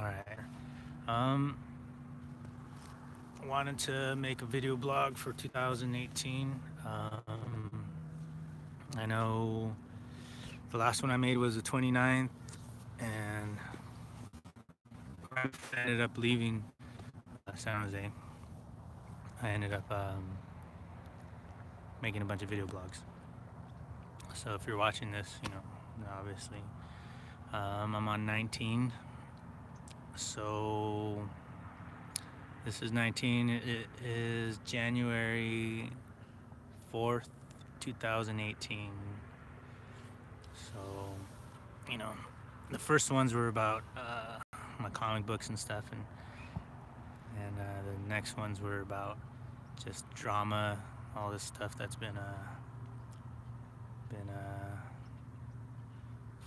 Alright. Um, Wanted to make a video blog for 2018. I know the last one I made was the 29th, and I ended up leaving San Jose. I ended up making a bunch of video blogs. So if you're watching this, obviously, I'm on 19. So this is 19. It is January 4th, 2018. So, the first ones were about my comic books and stuff, and the next ones were about just drama, all this stuff that's been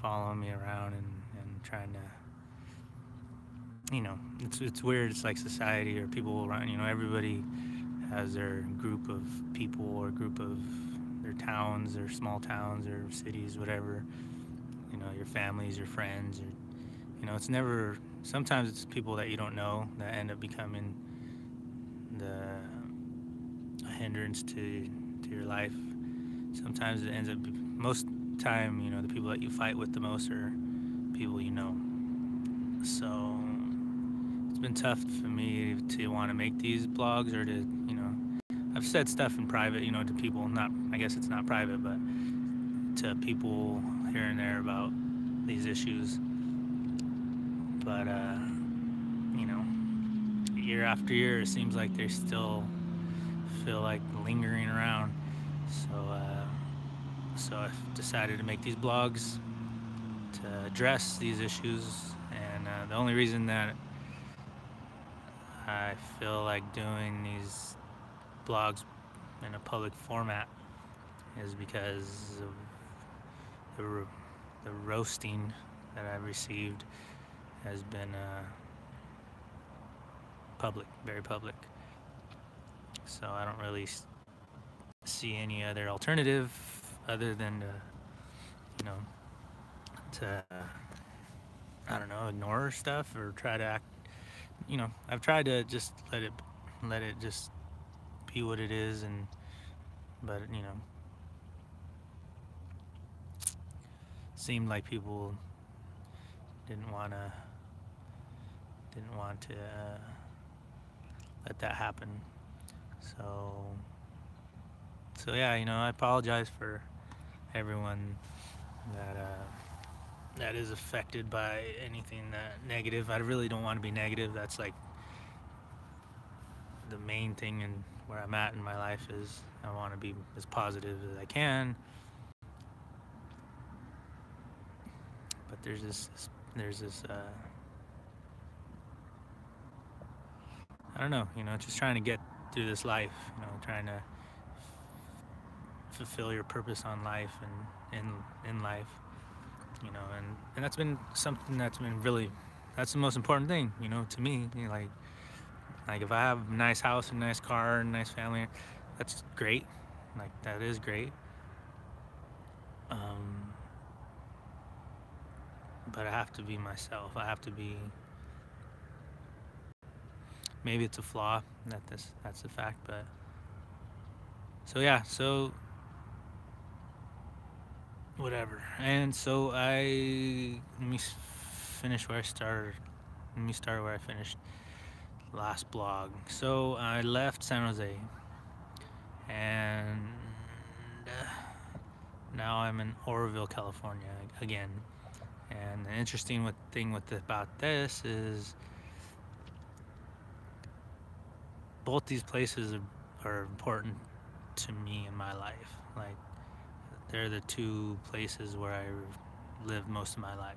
following me around and trying to, it's weird. It's like society or people around. Everybody has their group of people or group of their towns or small towns or cities, whatever. Your families, your friends, or it's never. Sometimes it's people that you don't know that end up becoming a hindrance to your life. Sometimes it ends up. Most time, the people that you fight with the most are people you know. So it's been tough for me to want to make these blogs or to, I've said stuff in private, to people, not, I guess it's not private, but to people here and there about these issues. But, year after year, it seems like they still feel like lingering around. So I've decided to make these blogs to address these issues. And the only reason that I feel like doing these blogs in a public format is because of the roasting that I've received has been public, very public. So I don't really see any other alternative other than to I don't know, ignore stuff or try to act. I've tried to just let it just be what it is, but seemed like people didn't want to let that happen. So yeah, I apologize for everyone that is affected by anything that negative. I really don't want to be negative. That's like the main thing and where I'm at in my life is I want to be as positive as I can. But there's this I don't know, just trying to get through this life, trying to fulfill your purpose on life and in life, and that's been something that's been really, that's the most important thing, to me. Like if I have a nice house, a nice car, a nice family, that's great. Like that is great. But I have to be myself. I have to be. Maybe it's a flaw. That's the fact. But so yeah. So whatever. And so let me finish where I started. Let me start where I finished last blog. So I left San Jose, and now I'm in Oroville, California again. And the interesting thing about this is both these places are important to me in my life. Like they're the two places where I lived most of my life.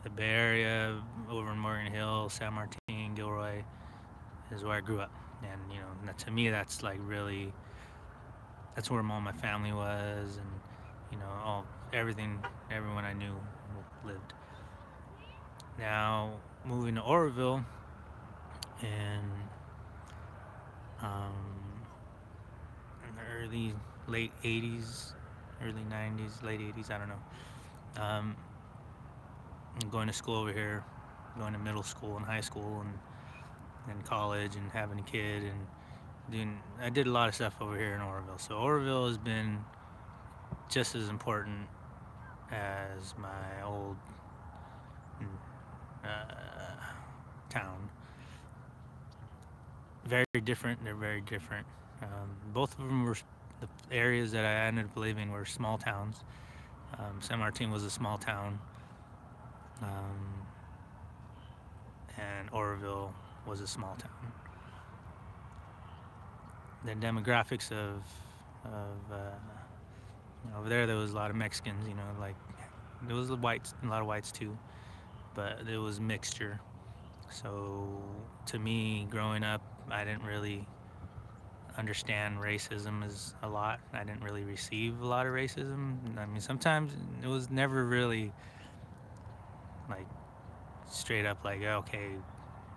The Bay Area, over in Morgan Hill, San Martin, Gilroy, is where I grew up. And to me, that's like really, that's where all my family was, and everyone I knew lived. Now moving to Oroville in the late 80s, early 90s, late 80s, I don't know. going to school over here, going to middle school and high school and college and having a kid and I did a lot of stuff over here in Oroville. So Oroville has been just as important as my old uh, town. Very different. They're very different. Both of them were the areas that I ended up living were small towns. San Martin was a small town, um, and Oroville was a small town. The demographics of over there was a lot of Mexicans. Like there was whites, a lot of whites too, but it was mixture. So to me, growing up, I didn't really understand racism as a lot. I didn't really receive a lot of racism. I mean, sometimes it was never really like straight up like, okay,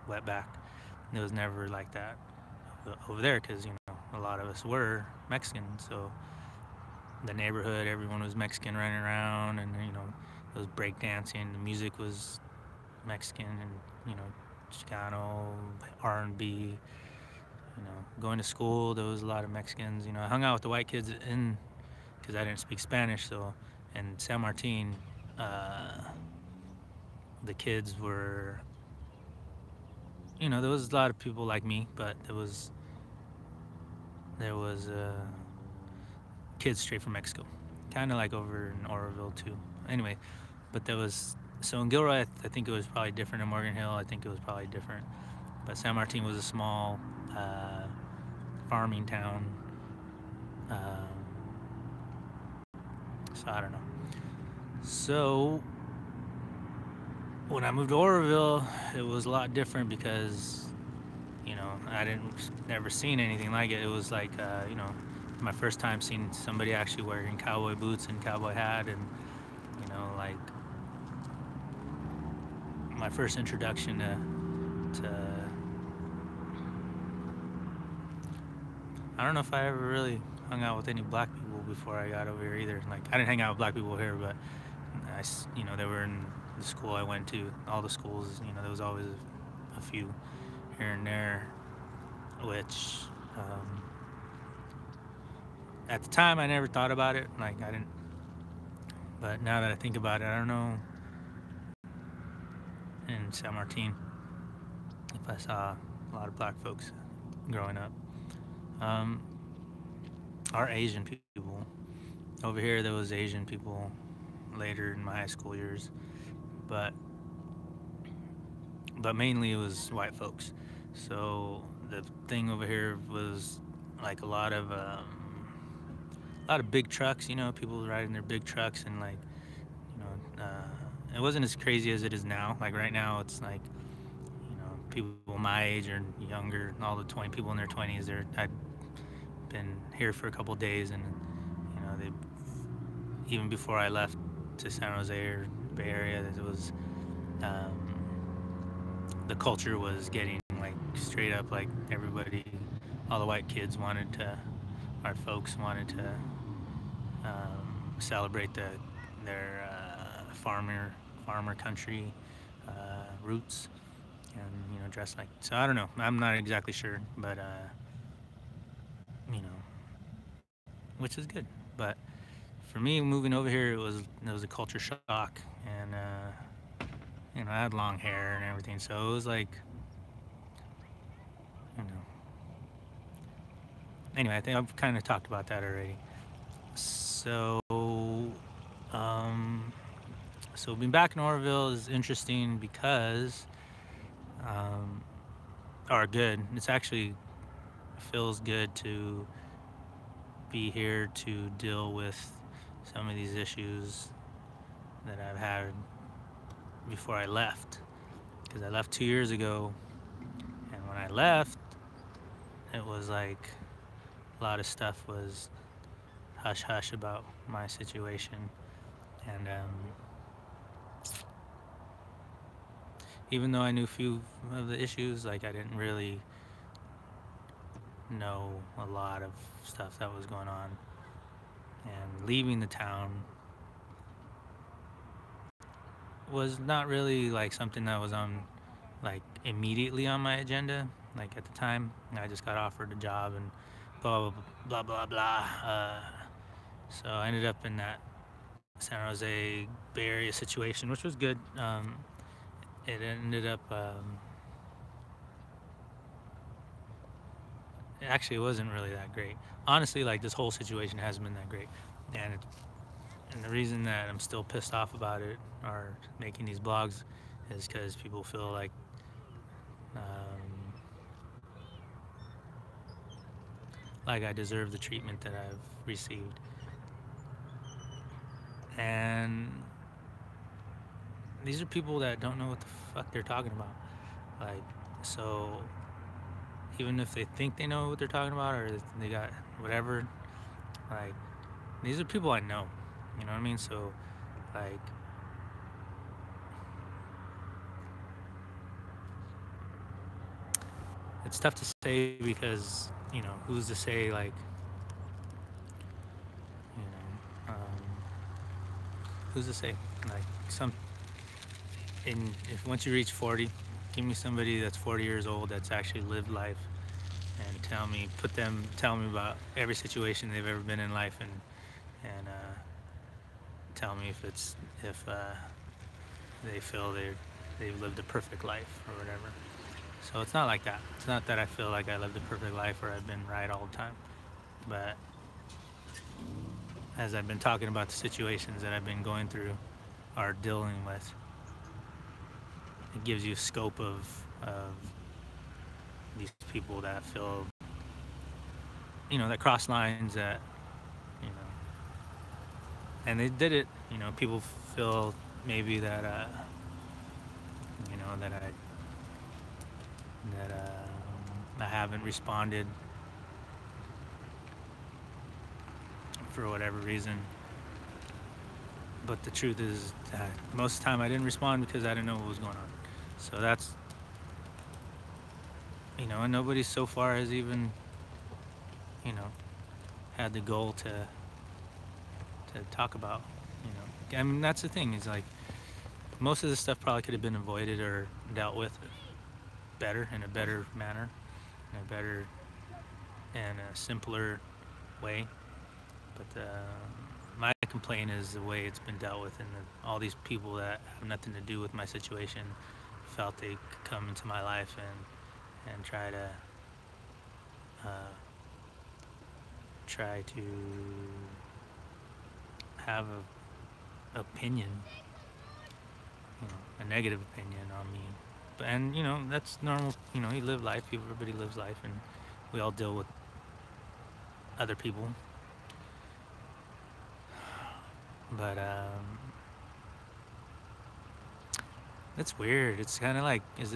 wet back. It was never like that over there because, a lot of us were Mexican. So the neighborhood, everyone was Mexican running around and, it was breakdancing. The music was Mexican and, Chicano, R&B. Going to school, there was a lot of Mexicans. I hung out with the white kids because I didn't speak Spanish. So in San Martin, the kids were, there was a lot of people like me, but there was kids straight from Mexico, kind of like over in Oroville too. Anyway, but so in Gilroy, I think it was probably different. In Morgan Hill, I think it was probably different. But San Martin was a small farming town. So I don't know. So when I moved to Oroville, it was a lot different because, I never seen anything like it. It was like, my first time seeing somebody actually wearing cowboy boots and cowboy hat and, like my first introduction to I don't know if I ever really hung out with any black people before I got over here either. Like I didn't hang out with black people here, but they were in the school I went to. All the schools, there was always a few here and there, which at the time I never thought about it. Like I didn't, but now that I think about it, I don't know in San Martin if I saw a lot of black folks growing up. Or Asian people. Over here there was Asian people later in my high school years, but mainly it was white folks. So the thing over here was like a lot of big trucks, people riding their big trucks and like, it wasn't as crazy as it is now. Like right now it's like, people my age or younger, all the 20 people in their 20s, I'd been here for a couple of days and, they even before I left to San Jose or Bay Area, it was, the culture was getting like straight up like everybody, all the white kids our folks wanted to celebrate their farmer country roots and dress like. So I don't know. I'm not exactly sure, but which is good. But for me, moving over here, it was a culture shock, and I had long hair and everything, so it was like, you know. Anyway, I think I've kind of talked about that already. So, so being back in Oroville is interesting because, or good. It's actually feels good to be here to deal with some of these issues that I've had before I left. Because I left 2 years ago, and when I left, it was like a lot of stuff was hush hush about my situation, and even though I knew a few of the issues, like I didn't really know a lot of stuff that was going on. And leaving the town, was not really like something that was on like immediately on my agenda. Like at the time, I just got offered a job and blah blah blah blah blah. So I ended up in that San Jose Bay Area situation, which was good. It ended up actually it wasn't really that great. Honestly, like this whole situation hasn't been that great, and the reason that I'm still pissed off about it or making these blogs is because people feel like I deserve the treatment that I've received, and these are people that don't know what the fuck they're talking about. Like, so even if they think they know what they're talking about or they got whatever, like, these are people I know. You know what I mean? So, like, it's tough to say because, you know, who's to say, like, you know, who's to say? Like, if once you reach 40, give me somebody that's 40 years old that's actually lived life and tell me about every situation they've ever been in life and tell me if they feel they've lived a perfect life or whatever. So it's not like that. It's not that I feel like I lived a perfect life or I've been right all the time. But as I've been talking about the situations that I've been going through or dealing with, it gives you a scope of these people that feel, you know, that cross lines that, you know, and they did it. You know, people feel maybe that, you know, I haven't responded for whatever reason. But the truth is that most of the time I didn't respond because I didn't know what was going on. So that's, you know, and nobody so far has even, you know, had the goal to talk about, you know. I mean, that's the thing is like most of this stuff probably could have been avoided or dealt with better in a better manner, in a better and a simpler way. But my complaint is the way it's been dealt with, and all these people that have nothing to do with my situation felt they could come into my life and try to have a opinion, you know, a negative opinion on me. And you know that's normal. You know, you live life. Everybody lives life, and we all deal with other people. But it's weird. It's kind of like it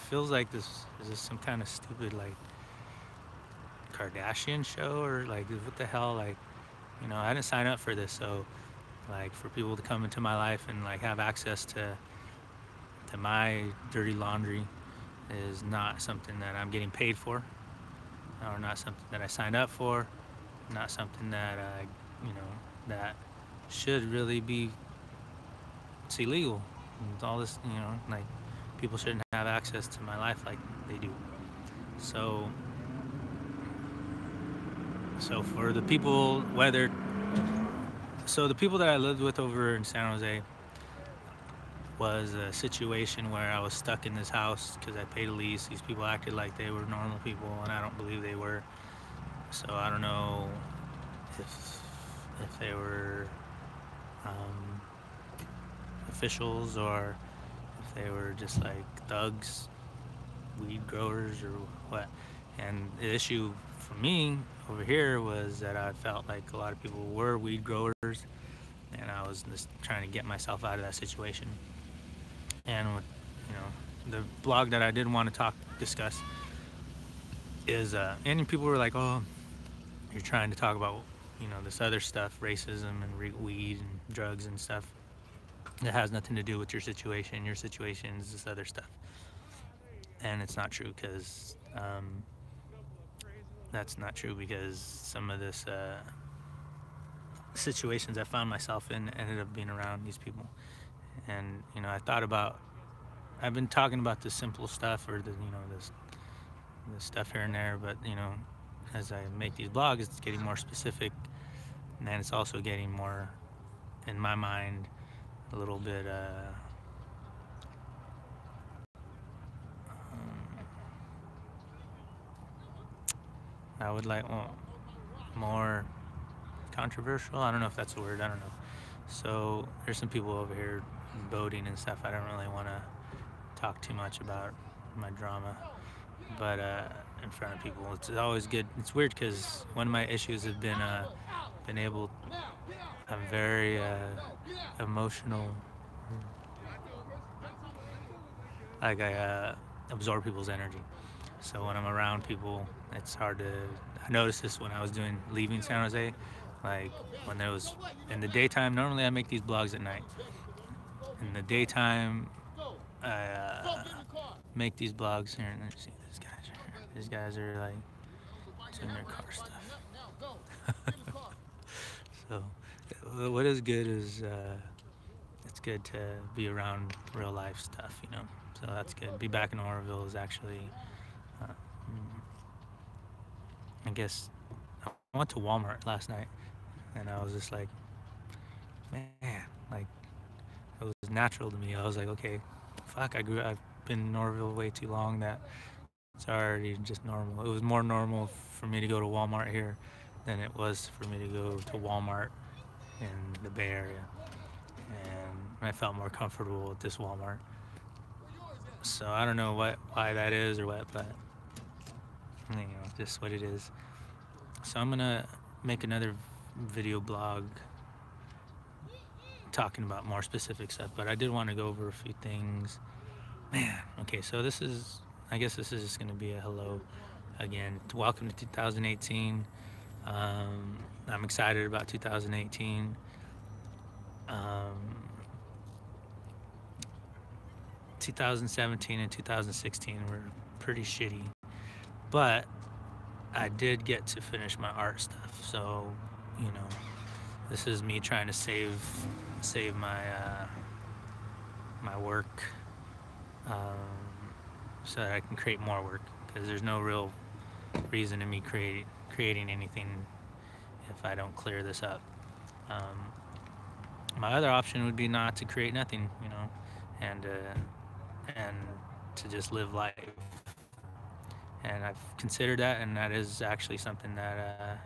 feels like this is this some kind of stupid like Kardashian show or like what the hell? Like, you know, I didn't sign up for this, so like for people to come into my life and like have access to my dirty laundry is not something that I'm getting paid for, or not something that I signed up for, not something that you know, that should really be. It's illegal. It's all this, you know, like people shouldn't have access to my life like they do. So for the people, the people that I lived with over in San Jose was a situation where I was stuck in this house because I paid a lease. These people acted like they were normal people, and I don't believe they were. So I don't know if they were officials or if they were just like thugs, weed growers, or what. And the issue for me over here was that I felt like a lot of people were weed growers, and I was just trying to get myself out of that situation. And with, you know, the blog that I did want to discuss is, and people were like, "Oh, you're trying to talk about, you know, this other stuff, racism and weed and drugs and stuff. It has nothing to do with your situation. Your situation is this other stuff." And it's not true because that's not true because some of this situations I found myself in ended up being around these people, And I thought about, I've been talking about the simple stuff, or the stuff here and there, but as I make these blogs, it's getting more specific, and then it's also getting more, in my mind, a little bit I would like more controversial. I don't know if that's a word. I don't know. So there's some people over here voting and stuff. I don't really want to talk too much about my drama, but in front of people, it's always good. It's weird because one of my issues has been able. I'm very emotional. Like I absorb people's energy. So when I'm around people, it's hard to. I noticed this when I was leaving San Jose. Like when there was in the daytime. Normally I make these blogs at night. In the daytime, I make these blogs here. And see these guys. These guys are like doing their car stuff. So what is good is it's good to be around real life stuff. So that's good. Be back in Oroville is actually. Uh, I guess I went to Walmart last night, and I was just like, man, like it was natural to me. I was like, okay, fuck, I've been in Norville way too long that it's already just normal. It was more normal for me to go to Walmart here than it was for me to go to Walmart in the Bay Area, and I felt more comfortable at this Walmart. So I don't know why that is or what, but just what it is. So I'm gonna make another video blog talking about more specific stuff, but I did want to go over a few things. Man, okay, so I guess this is just gonna be a hello again. Welcome to 2018. I'm excited about 2018. 2017 and 2016 were pretty shitty, but I did get to finish my art stuff. So, this is me trying to save my my work, so that I can create more work. Because there's no real reason to me creating anything if I don't clear this up. My other option would be not to create nothing, and to just live life. And I've considered that, and that is actually something that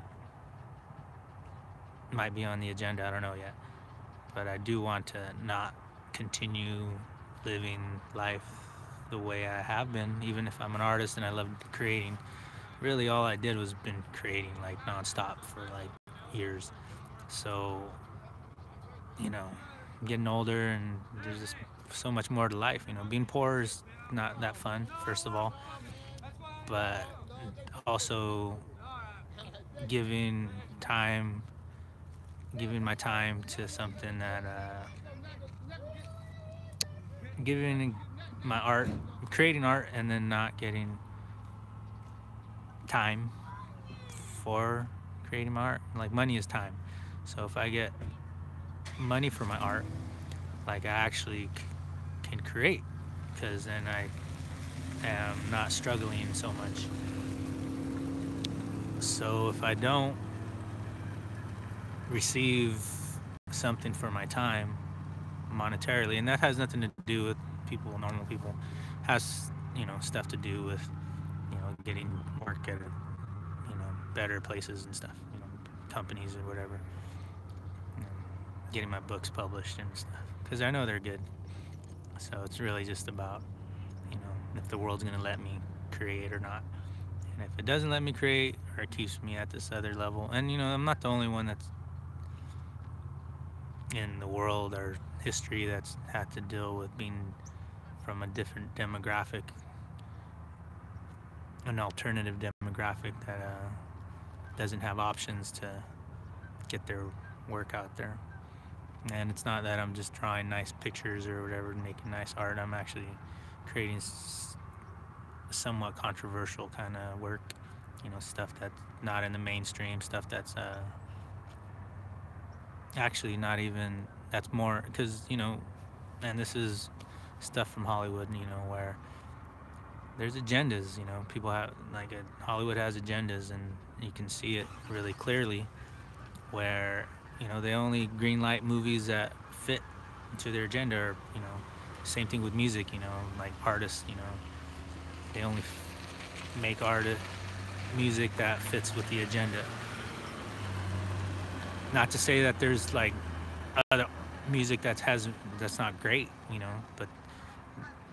might be on the agenda. I don't know yet, but I do want to not continue living life the way I have been, even if I'm an artist and I love creating. Really, all I did was been creating like nonstop for like years. So, I'm getting older, and there's just so much more to life. Being poor is not that fun, first of all, but also giving my time to something that giving my art, creating art, and then not getting time for creating my art. Like, money is time. So if I get money for my art, like, I actually can create, because then I am not struggling so much. So if I don't receive something for my time monetarily, and that has nothing to do with normal people, has stuff to do with getting work at better places and stuff, companies or whatever, getting my books published and stuff, because I know they're good. So it's really just about if the world's gonna let me create or not. And if it doesn't let me create, or it keeps me at this other level, and I'm not the only one that's in the world or history that's had to deal with being from a different demographic, an alternative demographic that doesn't have options to get their work out there. And it's not that I'm just drawing nice pictures or whatever, making nice art. I'm actually creating somewhat controversial kind of work, stuff that's not in the mainstream, stuff that's actually not even, that's more, because and this is stuff from Hollywood, where there's agendas. People have Hollywood has agendas, and you can see it really clearly. Where they only greenlight movies that fit into their agenda. Or, same thing with music. Like artists. They only make music that fits with the agenda. Not to say that there's like other music that's not great, but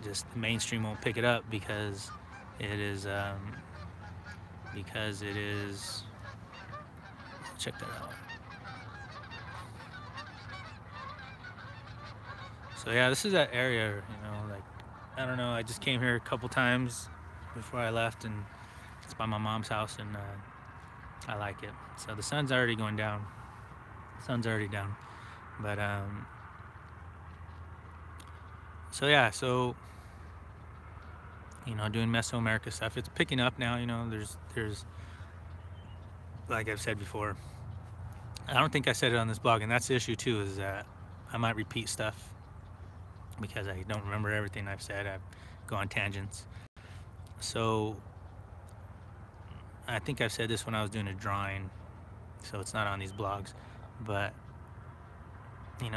just the mainstream won't pick it up because it is because it is. Check that out. So yeah, this is that area. Like I don't know. I just came here a couple times before I left, and it's by my mom's house, and I like it. So the sun's already going down. Sun's already down, but so yeah, so doing Mesoamerica stuff. It's picking up now. There's like I've said before. I don't think I said it on this blog, and that's the issue too. Is that I might repeat stuff because I don't remember everything I've said. I go on tangents. So I think I've said this when I was doing a drawing, so it's not on these blogs, but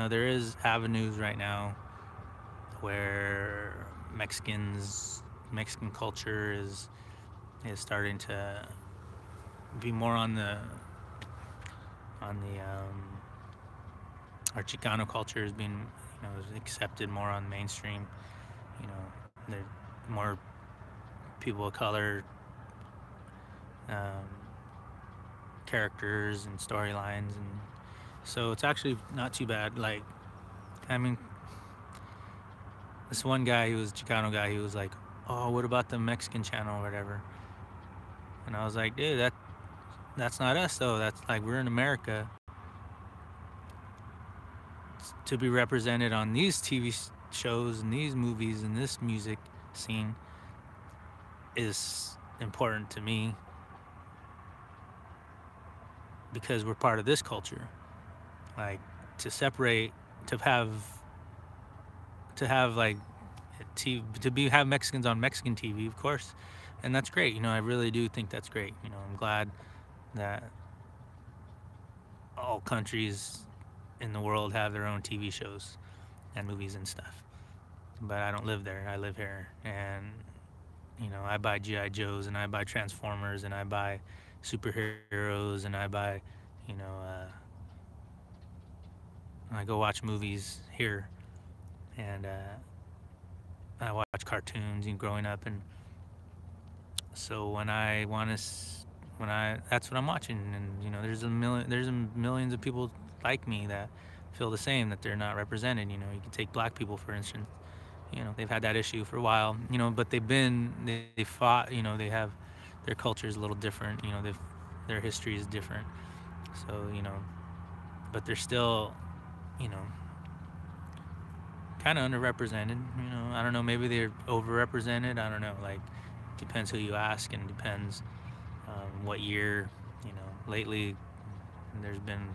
there is avenues right now where Mexican culture is starting to be more on the our Chicano culture is being accepted more on mainstream. There more people of color characters and storylines, and so it's actually not too bad. Like, I mean, this one guy, he was a Chicano guy, he was like, oh, what about the Mexican channel or whatever? And I was like, dude, that's not us though. That's like, we're in America. To be represented on these TV shows and these movies and this music scene is important to me because we're part of this culture. Like, to separate, to have like have Mexicans on Mexican TV, of course, and that's great. I really do think that's great. I'm glad that all countries in the world have their own TV shows and movies and stuff. But I don't live there. I live here, and I buy G.I. Joes, and I buy Transformers, and I buy superheroes, and I buy, I go watch movies here, and I watch cartoons growing up, and so when that's what I'm watching, and there's millions of people like me that feel the same, that they're not represented. You can take black people, for instance. They've had that issue for a while, but they fought, they have, their culture is a little different, their history is different. So, but they're still, kind of underrepresented, I don't know, maybe they're overrepresented. I don't know, like, depends who you ask, and depends what year, lately there's been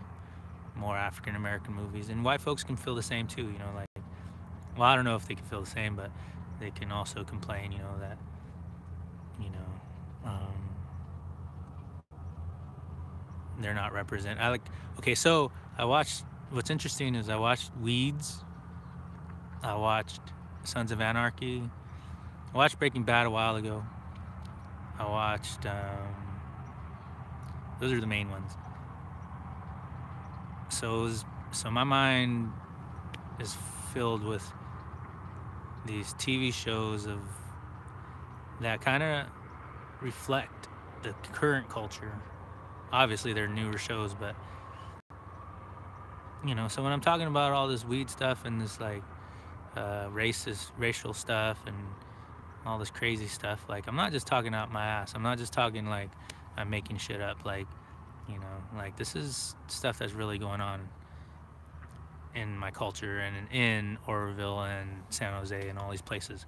more African American movies, and white folks can feel the same too, like, well, I don't know if they can feel the same, but they can also complain, that, they're not represented. Okay, so what's interesting is I watched Weeds, I watched Sons of Anarchy, I watched Breaking Bad a while ago, I watched, those are the main ones. So my mind is filled with these TV shows that kind of reflect the current culture. Obviously, they're newer shows, but so when I'm talking about all this weed stuff and this like racial stuff and all this crazy stuff, like, I'm not just talking out my ass. I'm not just talking like I'm making shit up. Like, like, this is stuff that's really going on in my culture and in Oroville and San Jose and all these places.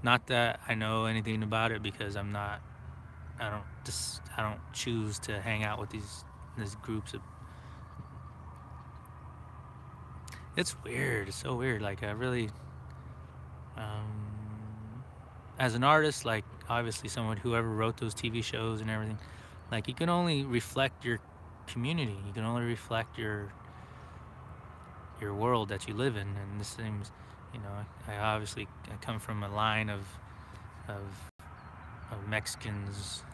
Not that I know anything about it, because I don't choose to hang out with these groups of. It's weird. It's so weird. Like, I really, As an artist, like obviously someone whoever wrote those TV shows and everything, like you can only reflect your community. You can only reflect your world that you live in. And this seems, you know, I come from a line of, of Mexicans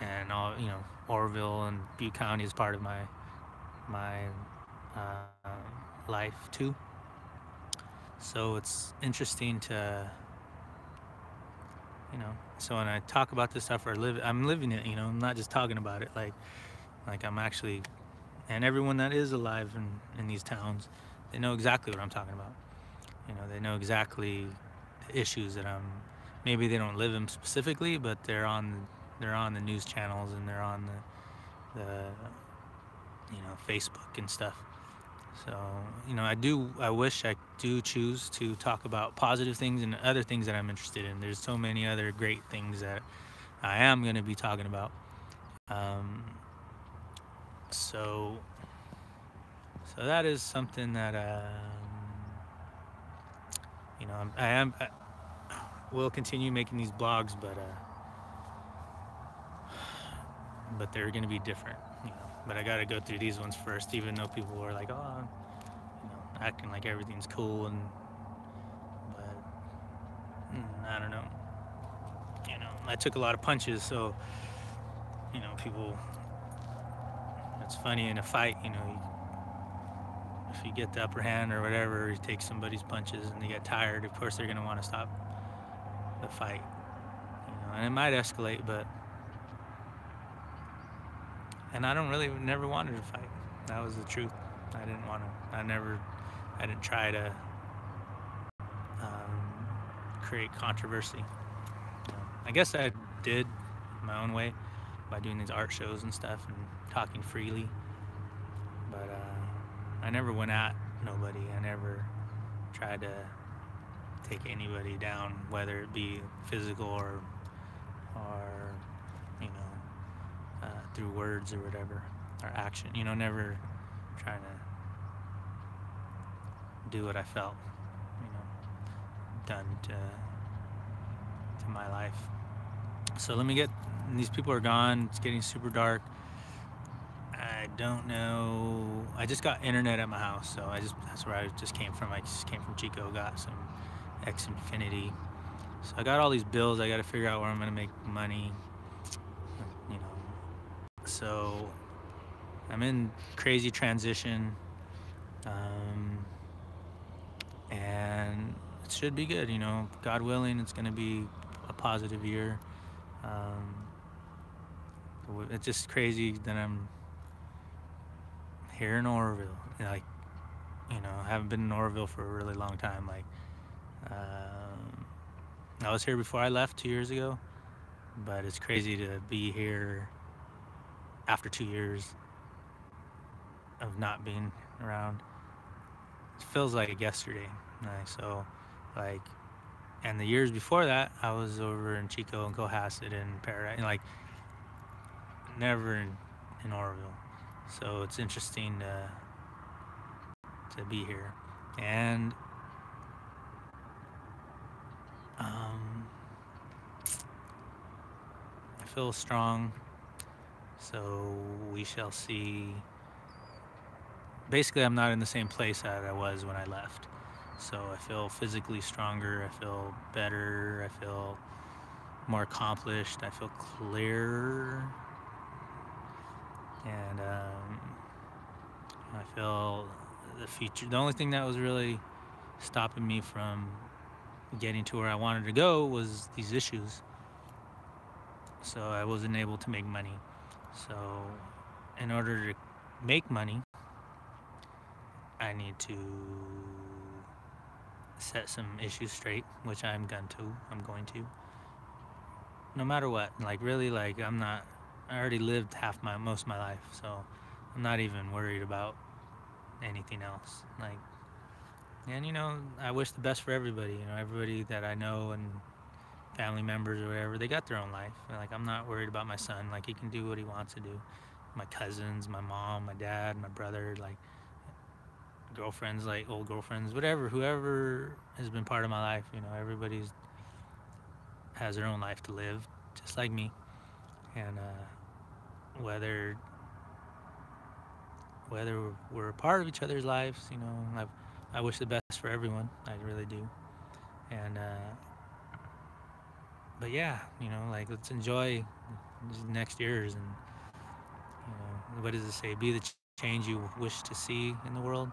and all, you know, Oroville and Butte County is part of my life too. So it's interesting to, you know, so when I talk about this stuff or I'm living it, you know, I'm not just talking about it, like I'm actually, and everyone that is alive in these towns, they know exactly what I'm talking about. You know, they know exactly the issues that maybe they don't live them specifically, but they're on the news channels and they're on the you know, Facebook and stuff. So, you know, I wish I do choose to talk about positive things and other things that I'm interested in. There's so many other great things that I am going to be talking about. Um, so, so that is something that, you know, I will continue making these blogs, but they're going to be different, you know. But I got to go through these ones first, even though people are like, oh, you know, acting like everything's cool, but I don't know. You know, I took a lot of punches, so you know, people. It's funny in a fight, you know, if you get the upper hand or whatever, you take somebody's punches and they get tired. Of course, they're gonna want to stop the fight, you know, and it might escalate, but and I don't really never wanted to fight. That was the truth. I didn't want to. I didn't try to create controversy. You know, I guess I did my own way by doing these art shows and stuff and talking freely, but I never went at nobody. I never tried to take anybody down, whether it be physical or you know, through words or whatever, or action. You know, never trying to do what I felt, you know, done to my life. So let me get. These people are gone. It's getting super dark. I don't know. I just got internet at my house, so that's where I just came from. I just came from Chico, got some Xfinity. So I got all these bills. I got to figure out where I'm gonna make money. You know, so I'm in crazy transition, and it should be good. You know, God willing, it's gonna be a positive year. Um, it's just crazy that I'm here in Oroville. Like, you know, I haven't been in Oroville for a really long time. Like, I was here before I left 2 years ago, but it's crazy to be here after 2 years of not being around. It feels like yesterday. Like, so, like, and the years before that, I was over in Chico and Cohasset and Paradise, and like, never in Oroville. So it's interesting to be here, and I feel strong. So we shall see. Basically, I'm not in the same place that I was when I left. So I feel physically stronger. I feel better. I feel more accomplished. I feel clearer. And I feel the future. The only thing that was really stopping me from getting to where I wanted to go was these issues. So I wasn't able to make money. So in order to make money, I need to set some issues straight, which I'm going to. No matter what, like really, like I already lived most of my life, so I'm not even worried about anything else. Like, and you know, I wish the best for everybody. You know, everybody that I know and family members or whatever, they got their own life. Like, I'm not worried about my son. Like, he can do what he wants to do. My cousins, my mom, my dad, my brother, like, girlfriends, like old girlfriends, whatever, whoever has been part of my life. You know, everybody's has their own life to live, just like me. And whether we're a part of each other's lives, you know, I wish the best for everyone. I really do. And but yeah, you know, like let's enjoy these next years, and you know, what does it say? Be the change you wish to see in the world.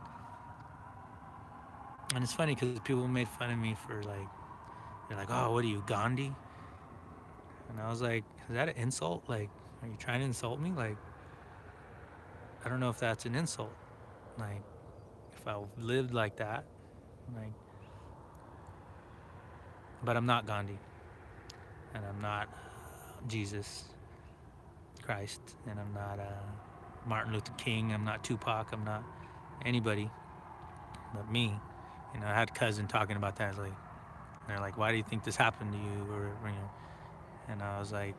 And it's funny because people made fun of me for like, they're like, oh, what are you, Gandhi? And I was like, is that an insult? Like, are you trying to insult me? Like, I don't know if that's an insult. Like, if I lived like that, like, but I'm not Gandhi, and I'm not Jesus Christ, and I'm not Martin Luther King. I'm not Tupac. I'm not anybody but me. You know, I had a cousin talking about that. Like, they're like, why do you think this happened to you? Or you know, and I was like,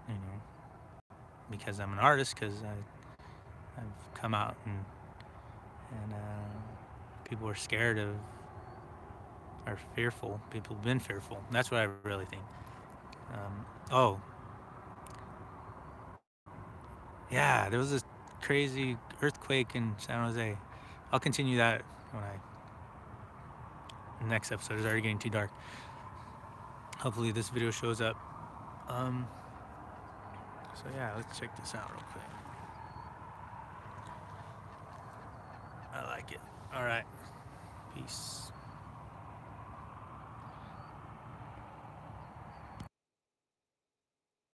you know, because I'm an artist. Because I've come out and people are scared of, are fearful. People have been fearful. That's what I really think. Oh, yeah, there was this crazy earthquake in San Jose. I'll continue that when next episode. It's already getting too dark. Hopefully this video shows up. Um, so yeah, let's check this out real quick. I like it. All right, peace.